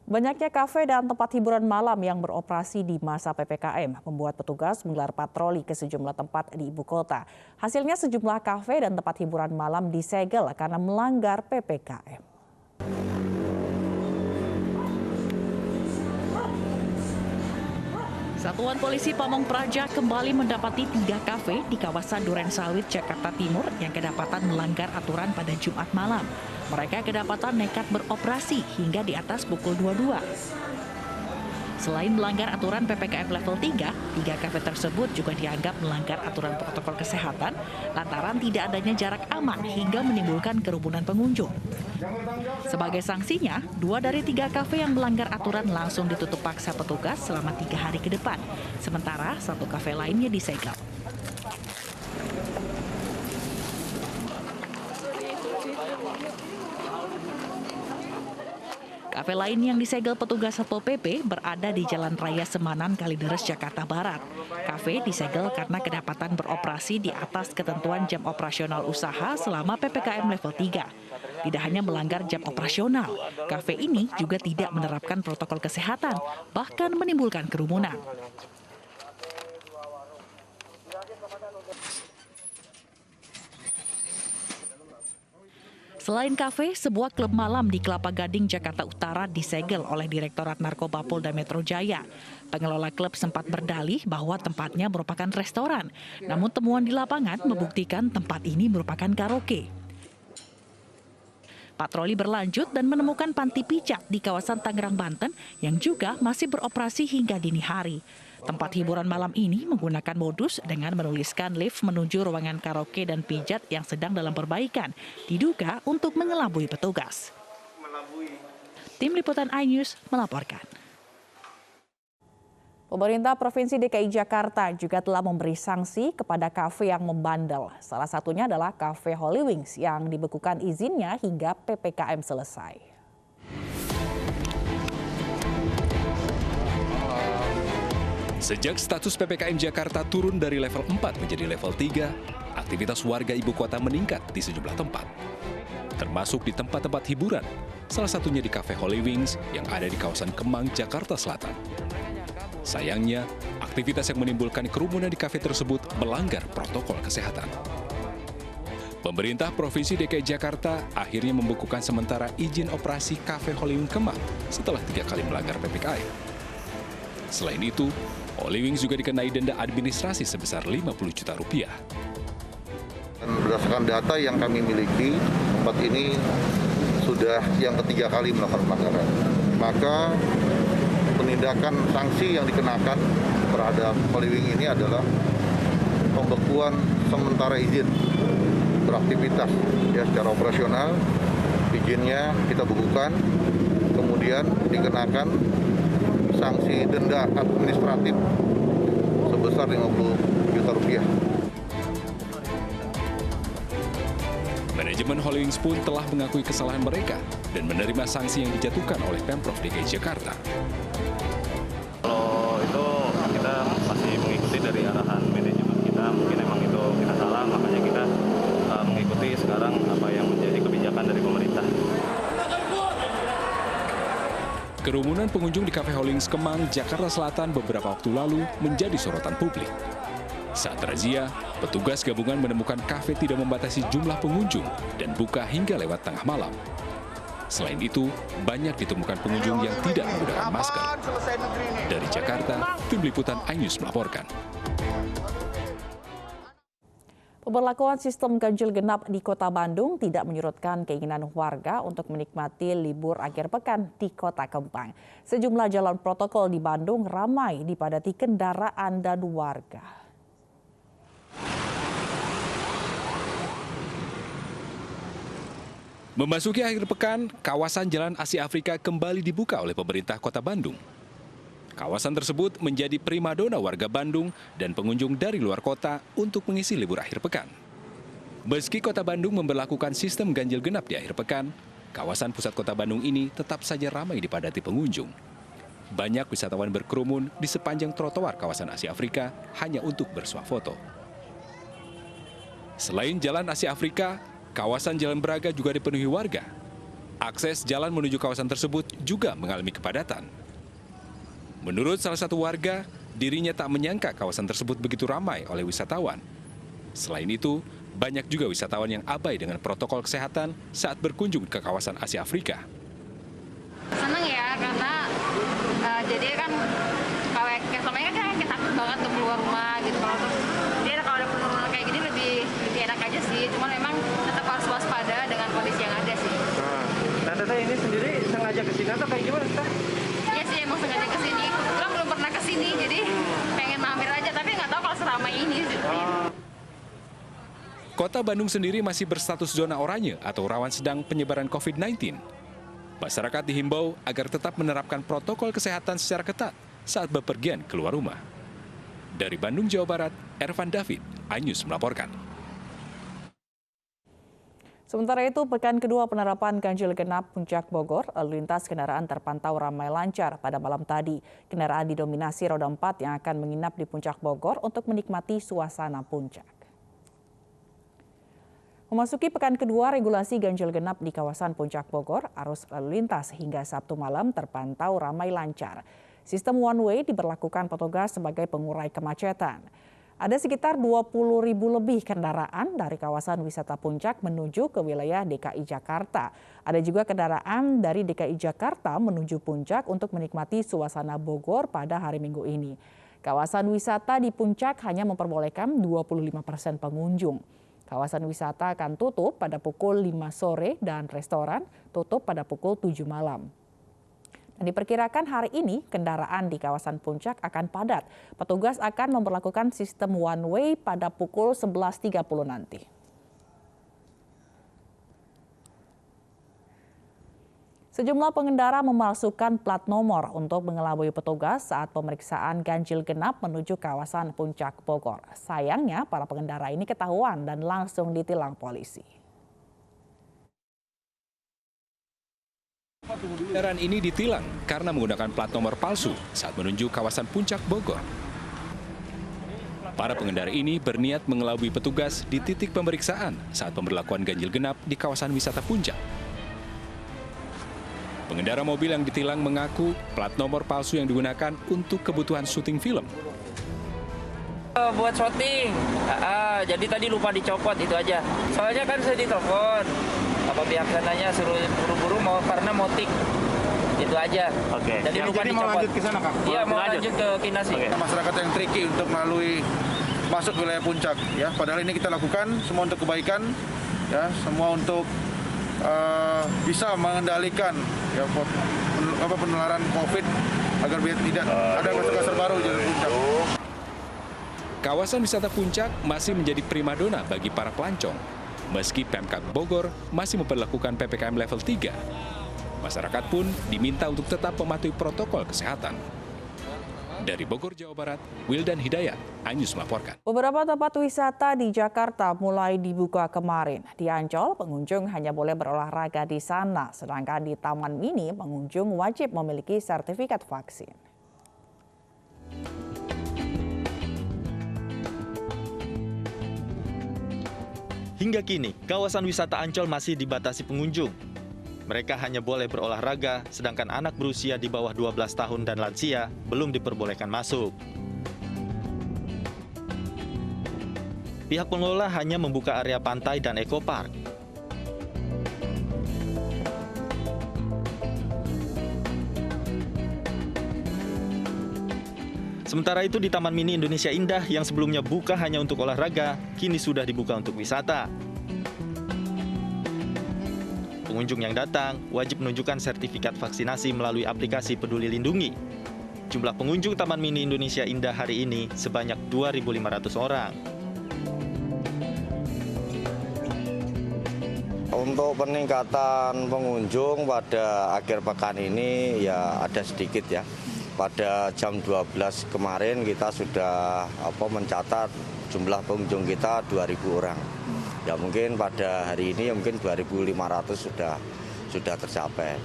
Banyaknya kafe dan tempat hiburan malam yang beroperasi di masa PPKM membuat petugas menggelar patroli ke sejumlah tempat di ibu kota. Hasilnya sejumlah kafe dan tempat hiburan malam disegel karena melanggar PPKM. Satuan Polisi Pamong Praja kembali mendapati 3 kafe di kawasan Durensawit, Jakarta Timur yang kedapatan melanggar aturan pada Jumat malam. Mereka kedapatan nekat beroperasi hingga di atas pukul 22. Selain melanggar aturan PPKM level 3, 3 kafe tersebut juga dianggap melanggar aturan protokol kesehatan lantaran tidak adanya jarak aman hingga menimbulkan kerumunan pengunjung. Sebagai sanksinya, 2 dari 3 kafe yang melanggar aturan langsung ditutup paksa petugas selama 3 hari ke depan. Sementara 1 kafe lainnya disegel. Kafe lain yang disegel petugas Satpol PP berada di Jalan Raya Semanan, Kalideres, Jakarta Barat. Kafe disegel karena kedapatan beroperasi di atas ketentuan jam operasional usaha selama PPKM level 3. Tidak hanya melanggar jam operasional, kafe ini juga tidak menerapkan protokol kesehatan, bahkan menimbulkan kerumunan. Selain kafe, sebuah klub malam di Kelapa Gading, Jakarta Utara disegel oleh Direktorat Narkoba Polda Metro Jaya. Pengelola klub sempat berdalih bahwa tempatnya merupakan restoran, namun temuan di lapangan membuktikan tempat ini merupakan karaoke. Patroli berlanjut dan menemukan panti pijat di kawasan Tangerang, Banten yang juga masih beroperasi hingga dini hari. Tempat hiburan malam ini menggunakan modus dengan menuliskan lift menuju ruangan karaoke dan pijat yang sedang dalam perbaikan, diduga untuk mengelabui petugas. Tim Liputan iNews melaporkan. Pemerintah Provinsi DKI Jakarta juga telah memberi sanksi kepada kafe yang membandel. Salah satunya adalah Cafe Holy Wings yang dibekukan izinnya hingga PPKM selesai. Sejak status PPKM Jakarta turun dari level 4 menjadi level 3, aktivitas warga ibu kota meningkat di sejumlah tempat. Termasuk di tempat-tempat hiburan, salah satunya di Cafe Holy Wings yang ada di kawasan Kemang, Jakarta Selatan. Sayangnya, aktivitas yang menimbulkan kerumunan di kafe tersebut melanggar protokol kesehatan. Pemerintah Provinsi DKI Jakarta akhirnya membekukan sementara izin operasi Cafe Holy Wings Kemang setelah 3 kali melanggar PPKM. Selain itu, Holy Wings juga dikenai denda administrasi sebesar Rp50 juta. Berdasarkan data yang kami miliki, tempat ini sudah yang ketiga kali melakukan pelanggaran. Maka penindakan sanksi yang dikenakan terhadap Holy Wings ini adalah pembekuan sementara izin beraktivitas ya secara operasional. Izinnya kita bekukan, kemudian dikenakan sanksi denda administratif sebesar Rp50 juta. Manajemen Holy Wings pun telah mengakui kesalahan mereka dan menerima sanksi yang dijatuhkan oleh Pemprov DKI Jakarta. Kalau itu kita masih mengikuti dari arahan manajemen kita, mungkin emang itu kita salah, makanya kita mengikuti sekarang apa yang menjadi kebijakan dari pemerintah. Kerumunan pengunjung di Cafe Holy Wings Kemang, Jakarta Selatan beberapa waktu lalu menjadi sorotan publik. Saat razia, petugas gabungan menemukan kafe tidak membatasi jumlah pengunjung dan buka hingga lewat tengah malam. Selain itu, banyak ditemukan pengunjung yang tidak menggunakan masker. Dari Jakarta, Tim Liputan iNews melaporkan. Pemberlakuan sistem ganjil genap di Kota Bandung tidak menyurutkan keinginan warga untuk menikmati libur akhir pekan di Kota Kembang. Sejumlah jalan protokol di Bandung ramai dipadati kendaraan dan warga. Memasuki akhir pekan, kawasan Jalan Asia Afrika kembali dibuka oleh pemerintah Kota Bandung. Kawasan tersebut menjadi primadona warga Bandung dan pengunjung dari luar kota untuk mengisi libur akhir pekan. Meski Kota Bandung memberlakukan sistem ganjil genap di akhir pekan, kawasan pusat Kota Bandung ini tetap saja ramai dipadati pengunjung. Banyak wisatawan berkerumun di sepanjang trotoar kawasan Asia Afrika hanya untuk bersuah foto. Selain Jalan Asia Afrika, kawasan Jalan Braga juga dipenuhi warga. Akses jalan menuju kawasan tersebut juga mengalami kepadatan. Menurut salah satu warga, dirinya tak menyangka kawasan tersebut begitu ramai oleh wisatawan. Selain itu, banyak juga wisatawan yang abai dengan protokol kesehatan saat berkunjung ke kawasan Asia Afrika. Seneng ya, karena jadi kan kalau selama ini kan kita takut banget untuk keluar rumah gitu. Kalau ada penurunan kayak gini lebih enak aja sih. Cuman memang tetap harus waspada dengan kondisi yang ada sih. Nah, Teteh ini sendiri sengaja ke sini atau kayak gimana, Teteh? Iya sih, emang sengaja ke sini. Kebetulan belum pernah ke sini, jadi pengen mampir aja. Tapi nggak tahu kalau seramai ini sih. Kota Bandung sendiri masih berstatus zona oranye atau rawan sedang penyebaran COVID-19. Masyarakat dihimbau agar tetap menerapkan protokol kesehatan secara ketat saat bepergian keluar rumah. Dari Bandung, Jawa Barat, Ervan David, iNews melaporkan. Sementara itu, pekan kedua penerapan ganjil genap Puncak Bogor, lalu lintas kendaraan terpantau ramai lancar pada malam tadi. Kendaraan didominasi roda 4 yang akan menginap di Puncak Bogor untuk menikmati suasana puncak. Memasuki pekan kedua regulasi ganjil genap di kawasan Puncak Bogor, arus lalu lintas hingga Sabtu malam terpantau ramai lancar. Sistem one way diberlakukan petugas sebagai pengurai kemacetan. Ada sekitar 20.000 lebih kendaraan dari kawasan wisata Puncak menuju ke wilayah DKI Jakarta. Ada juga kendaraan dari DKI Jakarta menuju Puncak untuk menikmati suasana Bogor pada hari Minggu ini. Kawasan wisata di Puncak hanya memperbolehkan 25% pengunjung. Kawasan wisata akan tutup pada pukul 5 sore dan restoran tutup pada pukul 7 malam. Dan diperkirakan hari ini kendaraan di kawasan Puncak akan padat. Petugas akan memperlakukan sistem one way pada pukul 11.30 nanti. Sejumlah pengendara memalsukan plat nomor untuk mengelabui petugas saat pemeriksaan ganjil genap menuju kawasan Puncak Bogor. Sayangnya, para pengendara ini ketahuan dan langsung ditilang polisi. Kendaraan ini ditilang karena menggunakan plat nomor palsu saat menuju kawasan Puncak Bogor. Para pengendara ini berniat mengelabui petugas di titik pemeriksaan saat pemberlakuan ganjil genap di kawasan wisata Puncak. Pengendara mobil yang ditilang mengaku plat nomor palsu yang digunakan untuk kebutuhan syuting film. Buat syuting, jadi tadi lupa dicopot itu aja. Soalnya kan saya ditelepon, apa pihak sananya suruh buru-buru mau karena mau tik, itu aja. Oke. Jadi lupa Jadi dicopot. mau lanjut ke sana, Kang? Iya, mau lanjut ke Kinasi. Oke. Masyarakat yang tricky untuk melalui masuk wilayah Puncak, ya. Padahal ini kita lakukan semua untuk kebaikan, ya, semua untuk bisa mengendalikan ya penularan COVID agar tidak ada kluster baru di Puncak. Kawasan wisata Puncak masih menjadi primadona bagi para pelancong. Meski Pemkab Bogor masih memperlakukan PPKM level 3. Masyarakat pun diminta untuk tetap mematuhi protokol kesehatan. Dari Bogor, Jawa Barat, Wildan Hidayat, iNews melaporkan. Beberapa tempat wisata di Jakarta mulai dibuka kemarin. Di Ancol, pengunjung hanya boleh berolahraga di sana, sedangkan di Taman Mini, pengunjung wajib memiliki sertifikat vaksin. Hingga kini, kawasan wisata Ancol masih dibatasi pengunjung. Mereka hanya boleh berolahraga, sedangkan anak berusia di bawah 12 tahun dan lansia belum diperbolehkan masuk. Pihak pengelola hanya membuka area pantai dan ekopark. Sementara itu di Taman Mini Indonesia Indah yang sebelumnya buka hanya untuk olahraga, kini sudah dibuka untuk wisata. Pengunjung yang datang wajib menunjukkan sertifikat vaksinasi melalui aplikasi Peduli Lindungi. Jumlah pengunjung Taman Mini Indonesia Indah hari ini sebanyak 2.500 orang. Untuk peningkatan pengunjung pada akhir pekan ini ya ada sedikit ya. Pada jam 12 kemarin kita sudah mencatat jumlah pengunjung kita 2.000 orang. Ya mungkin pada hari ini ya mungkin 2.500 sudah tercapai.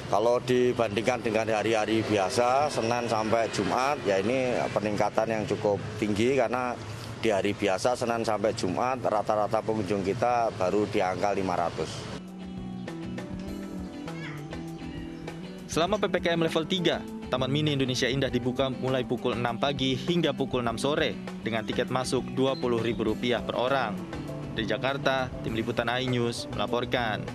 Kalau dibandingkan dengan hari-hari biasa, Senin sampai Jumat, ya ini peningkatan yang cukup tinggi karena di hari biasa Senin sampai Jumat rata-rata pengunjung kita baru di angka 500. Selama PPKM level 3, Taman Mini Indonesia Indah dibuka mulai pukul 6 pagi hingga pukul 6 sore dengan tiket masuk Rp20.000 per orang. Dari Jakarta, Tim Liputan iNews melaporkan.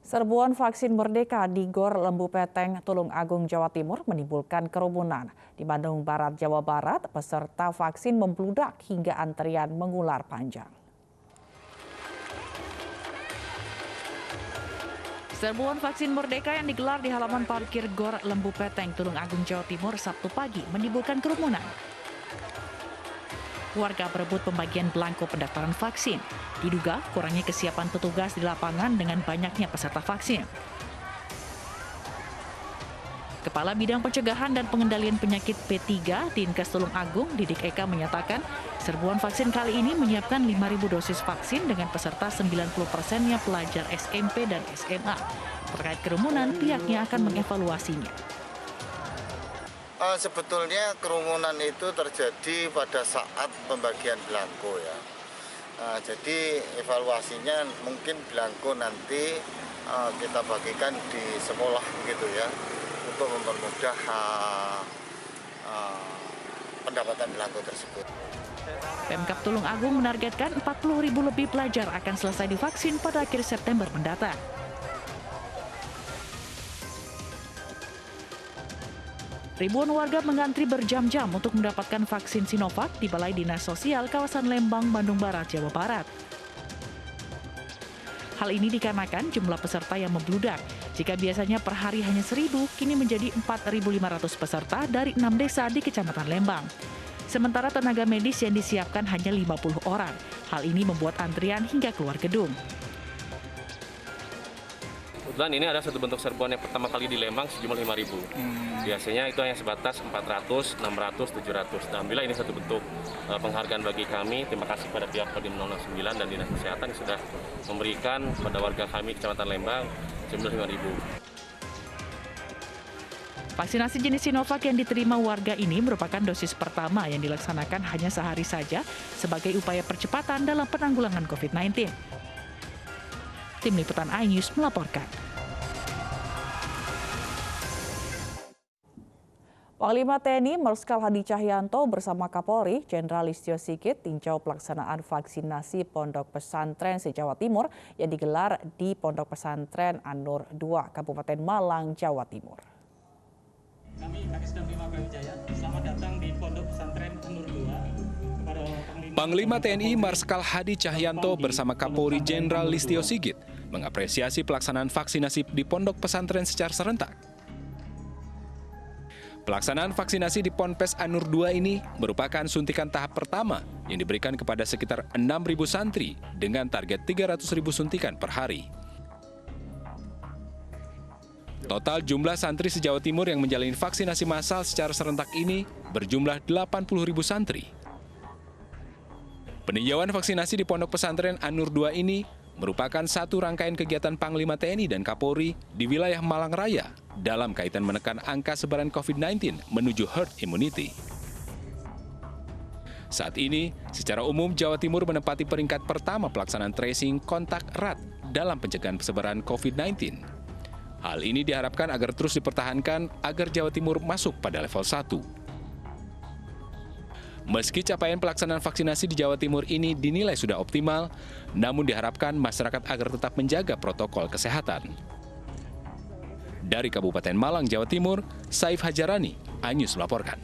Serbuan vaksin Merdeka di Gor Lembu Peteng, Tulung Agung, Jawa Timur menimbulkan kerumunan. Di Bandung Barat, Jawa Barat, peserta vaksin membludak hingga antrian mengular panjang. Serbuan vaksin Merdeka yang digelar di halaman parkir Gor Lembu Peteng, Tulung Agung, Jawa Timur Sabtu pagi menimbulkan kerumunan. Warga berebut pembagian belangko pendaftaran vaksin. Diduga kurangnya kesiapan petugas di lapangan dengan banyaknya peserta vaksin. Kepala Bidang Pencegahan dan Pengendalian Penyakit P3 Dinkes Tulung Agung, Didik Eka menyatakan, serbuan vaksin kali ini menyiapkan 5.000 dosis vaksin dengan peserta 90%-nya pelajar SMP dan SMA. Terkait kerumunan, pihaknya akan mengevaluasinya. Sebetulnya kerumunan itu terjadi pada saat pembagian belangko ya. Jadi evaluasinya mungkin belangko nanti kita bagikan di sekolah gitu ya, untuk mempermudah pendapatan belangko tersebut. Pemkab Tulung Agung menargetkan 40.000 lebih pelajar akan selesai divaksin pada akhir September mendatang. Ribuan warga mengantri berjam-jam untuk mendapatkan vaksin Sinovac di Balai Dinas Sosial kawasan Lembang, Bandung Barat, Jawa Barat. Hal ini dikarenakan jumlah peserta yang membludak. Jika biasanya per hari hanya 1.000, kini menjadi 4.500 peserta dari 6 desa di Kecamatan Lembang. Sementara tenaga medis yang disiapkan hanya 50 orang. Hal ini membuat antrian hingga keluar gedung. Kebetulan ini ada satu bentuk serbuan yang pertama kali di Lembang sejumlah 5.000. Biasanya itu hanya sebatas 400, 600, 700. Alhamdulillah ini satu bentuk penghargaan bagi kami. Terima kasih pada pihak Kodim 009 dan Dinas Kesehatan yang sudah memberikan pada warga kami Kecamatan Lembang sejumlah 5.000. Vaksinasi jenis Sinovac yang diterima warga ini merupakan dosis pertama yang dilaksanakan hanya sehari saja sebagai upaya percepatan dalam penanggulangan COVID-19. Tim Liputan iNews melaporkan. Panglima TNI Marskal Hadi Cahyanto bersama Kapolri Jenderal Listio Sigit tinjau pelaksanaan vaksinasi Pondok Pesantren se-Jawa Timur yang digelar di Pondok Pesantren An-Nur 2, Kabupaten Malang, Jawa Timur. Kami Kakisdam 5 Brawijaya, selamat datang di Pondok Pesantren An-Nur 2. Kepada Panglima TNI Marskal Hadi Cahyanto bersama Kapolri Jenderal Listio Sigit mengapresiasi pelaksanaan vaksinasi di Pondok Pesantren secara serentak. Pelaksanaan vaksinasi di Ponpes An-Nur 2 ini merupakan suntikan tahap pertama yang diberikan kepada sekitar 6.000 santri dengan target 300.000 suntikan per hari. Total jumlah santri se-Jawa Timur yang menjalani vaksinasi massal secara serentak ini berjumlah 80.000 santri. Peninjauan vaksinasi di Pondok Pesantren An-Nur 2 ini merupakan satu rangkaian kegiatan Panglima TNI dan Kapolri di wilayah Malang Raya dalam kaitan menekan angka sebaran COVID-19 menuju herd immunity. Saat ini, secara umum Jawa Timur menempati peringkat pertama pelaksanaan tracing kontak erat dalam pencegahan persebaran COVID-19. Hal ini diharapkan agar terus dipertahankan agar Jawa Timur masuk pada level 1. Meski capaian pelaksanaan vaksinasi di Jawa Timur ini dinilai sudah optimal, namun diharapkan masyarakat agar tetap menjaga protokol kesehatan. Dari Kabupaten Malang, Jawa Timur, Saif Hajarani, iNews melaporkan.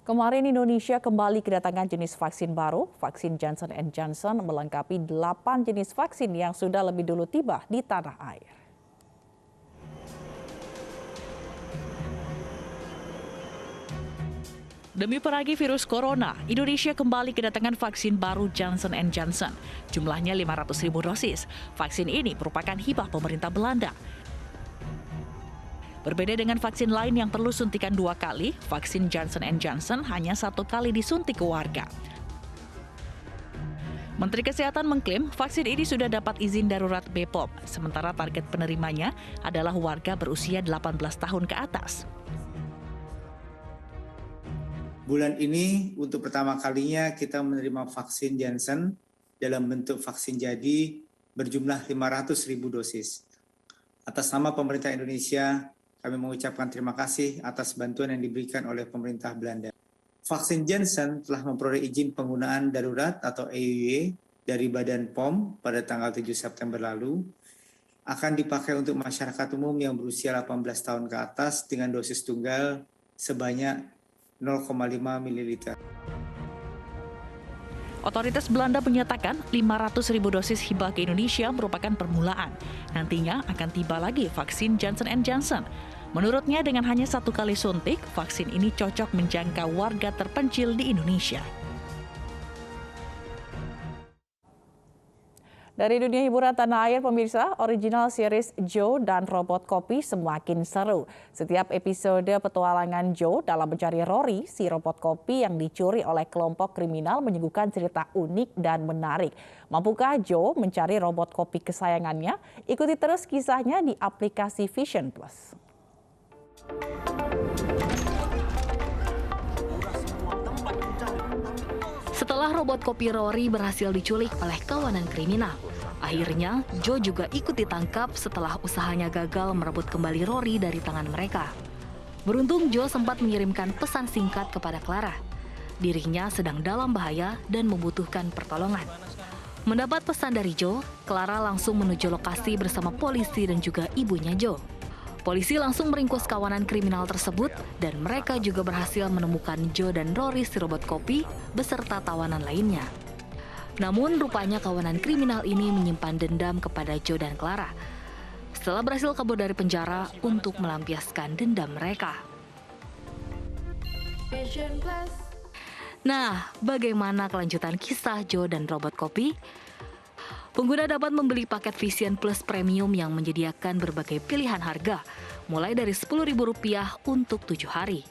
Kemarin Indonesia kembali kedatangan jenis vaksin baru. Vaksin Johnson & Johnson melengkapi 8 jenis vaksin yang sudah lebih dulu tiba di tanah air. Demi peragi virus corona, Indonesia kembali kedatangan vaksin baru Johnson & Johnson. Jumlahnya 500.000 dosis. Vaksin ini merupakan hibah pemerintah Belanda. Berbeda dengan vaksin lain yang perlu suntikan 2 kali, vaksin Johnson & Johnson hanya 1 kali disuntik ke warga. Menteri Kesehatan mengklaim vaksin ini sudah dapat izin darurat BPOM, sementara target penerimanya adalah warga berusia 18 tahun ke atas. Bulan ini untuk pertama kalinya kita menerima vaksin Janssen dalam bentuk vaksin jadi berjumlah 500.000 dosis. Atas nama pemerintah Indonesia, kami mengucapkan terima kasih atas bantuan yang diberikan oleh pemerintah Belanda. Vaksin Janssen telah memperoleh izin penggunaan darurat atau EUA dari Badan POM pada tanggal 7 September lalu, akan dipakai untuk masyarakat umum yang berusia 18 tahun ke atas dengan dosis tunggal sebanyak 0,5 ml. Otoritas Belanda menyatakan 500.000 dosis hibah ke Indonesia merupakan permulaan. Nantinya akan tiba lagi vaksin Johnson & Johnson. Menurutnya dengan hanya 1 kali suntik, vaksin ini cocok menjangkau warga terpencil di Indonesia. Dari dunia hiburan tanah air, pemirsa, original series Joe dan Robot Kopi semakin seru. Setiap episode petualangan Joe dalam mencari Rory, si robot kopi yang dicuri oleh kelompok kriminal menyuguhkan cerita unik dan menarik. Mampukah Joe mencari robot kopi kesayangannya? Ikuti terus kisahnya di aplikasi Vision Plus. Setelah robot kopi Rory berhasil diculik oleh kawanan kriminal, akhirnya Joe juga ikut ditangkap setelah usahanya gagal merebut kembali Rory dari tangan mereka. Beruntung Joe sempat mengirimkan pesan singkat kepada Clara. Dirinya sedang dalam bahaya dan membutuhkan pertolongan. Mendapat pesan dari Joe, Clara langsung menuju lokasi bersama polisi dan juga ibunya Joe. Polisi langsung meringkus kawanan kriminal tersebut dan mereka juga berhasil menemukan Joe dan Rory si robot kopi beserta tawanan lainnya. Namun rupanya kawanan kriminal ini menyimpan dendam kepada Joe dan Clara setelah berhasil kabur dari penjara untuk melampiaskan dendam mereka. Nah, bagaimana kelanjutan kisah Joe dan robot kopi? Pengguna dapat membeli paket Vision Plus Premium yang menyediakan berbagai pilihan harga, mulai dari Rp10.000 untuk 7 hari.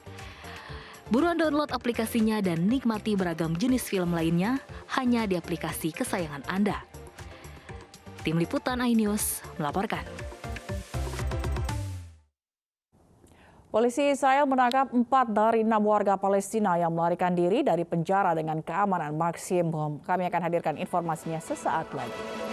Buruan download aplikasinya dan nikmati beragam jenis film lainnya hanya di aplikasi kesayangan Anda. Tim Liputan iNews melaporkan. Polisi Israel menangkap 4 dari 6 warga Palestina yang melarikan diri dari penjara dengan keamanan maksimum. Kami akan hadirkan informasinya sesaat lagi.